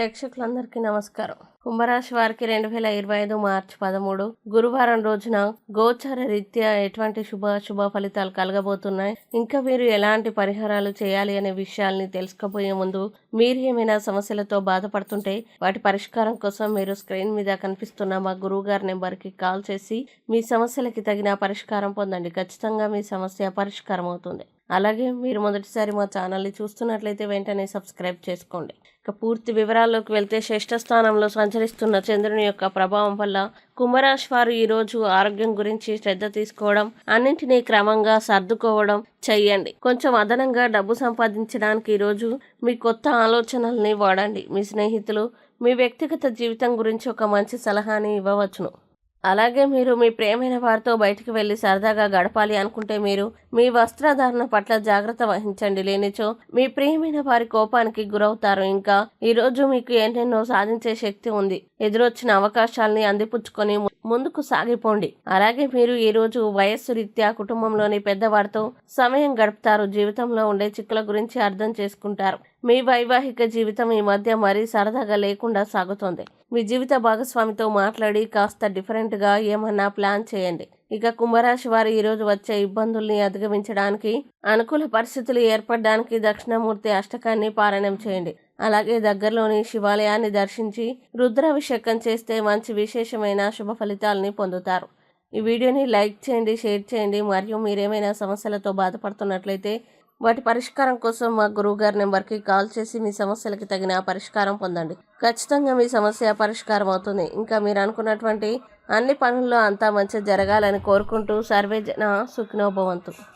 ప్రేక్షకులందరికీ నమస్కారం. కుంభరాశి వారికి 2025 మార్చి 13 గురువారం రోజున గోచార రీత్యా ఎటువంటి శుభ ఫలితాలు కలగబోతున్నాయి, ఇంకా మీరు ఎలాంటి పరిహారాలు చేయాలి అనే విషయాల్ని తెలుసుకోబోయే ముందు, మీరు ఏమైనా సమస్యలతో బాధపడుతుంటే వాటి పరిష్కారం కోసం మీరు స్క్రీన్ మీద కనిపిస్తున్న మా గురువు గారి నెంబర్కి కాల్ చేసి మీ సమస్యలకి తగిన పరిష్కారం పొందండి. ఖచ్చితంగా మీ సమస్య పరిష్కారం అవుతుంది. అలాగే మీరు మొదటిసారి మా ఛానల్ని చూస్తున్నట్లయితే వెంటనే సబ్స్క్రైబ్ చేసుకోండి. ఇక పూర్తి వివరాల్లోకి వెళ్తే, శ్రేష్ఠ స్థానంలో సంచరిస్తున్న చంద్రుని యొక్క ప్రభావం వల్ల కుంభరాశి వారు ఈరోజు ఆరోగ్యం గురించి శ్రద్ధ తీసుకోవడం, అన్నింటినీ క్రమంగా సర్దుకోవడం చెయ్యండి. కొంచెం అదనంగా డబ్బు సంపాదించడానికి ఈరోజు మీ కొత్త ఆలోచనల్ని వాడండి. మీ స్నేహితులు మీ వ్యక్తిగత జీవితం గురించి ఒక మంచి సలహాని ఇవ్వవచ్చును. అలాగే మీరు మీ ప్రియమైన వారితో బయటికి వెళ్ళి సరదాగా గడపాలి అనుకుంటే మీరు మీ వస్త్రధారణ పట్ల జాగ్రత్త వహించండి. లేనిచో మీ ప్రియమైన వారి కోపానికి గురవుతారు. ఇంకా ఈరోజు మీకు ఎన్నెన్నో సాధించే శక్తి ఉంది. ఎదురొచ్చిన అవకాశాలని అందిపుచ్చుకొని ముందుకు సాగిపోండి. అలాగే మీరు ఈరోజు వయస్సు రీత్యా కుటుంబంలోని పెద్దవారితో సమయం గడుపుతారు. జీవితంలో ఉండే చిక్కుల గురించి అర్థం చేసుకుంటారు. మీ వైవాహిక జీవితం ఈ మధ్య మరీ సరదాగా లేకుండా సాగుతోంది. మీ జీవిత భాగస్వామితో మాట్లాడి కాస్త డిఫరెంట్గా ఏమన్నా ప్లాన్ చేయండి. ఇక కుంభరాశి వారు ఈరోజు వచ్చే ఇబ్బందుల్ని అధిగమించడానికి, అనుకూల పరిస్థితులు ఏర్పడడానికి దక్షిణామూర్తి అష్టకాన్ని పారాయణం చేయండి. అలాగే దగ్గరలోని శివాలయాన్ని దర్శించి రుద్రాభిషేకం చేస్తే మంచి విశేషమైన శుభ ఫలితాలని పొందుతారు. ఈ వీడియోని లైక్ చేయండి, షేర్ చేయండి. మరియు మీరేమైనా సమస్యలతో బాధపడుతున్నట్లయితే వాటి పరిష్కారం కోసం మా గురువుగారి నెంబర్కి కాల్ చేసి మీ సమస్యలకి తగిన పరిష్కారం పొందండి. ఖచ్చితంగా మీ సమస్య పరిష్కారం అవుతుంది. ఇంకా మీరు అనుకున్నటువంటి అన్ని పనుల్లో అంతా మంచి జరగాలని కోరుకుంటూ సర్వే జన సుఖినో భవంతు.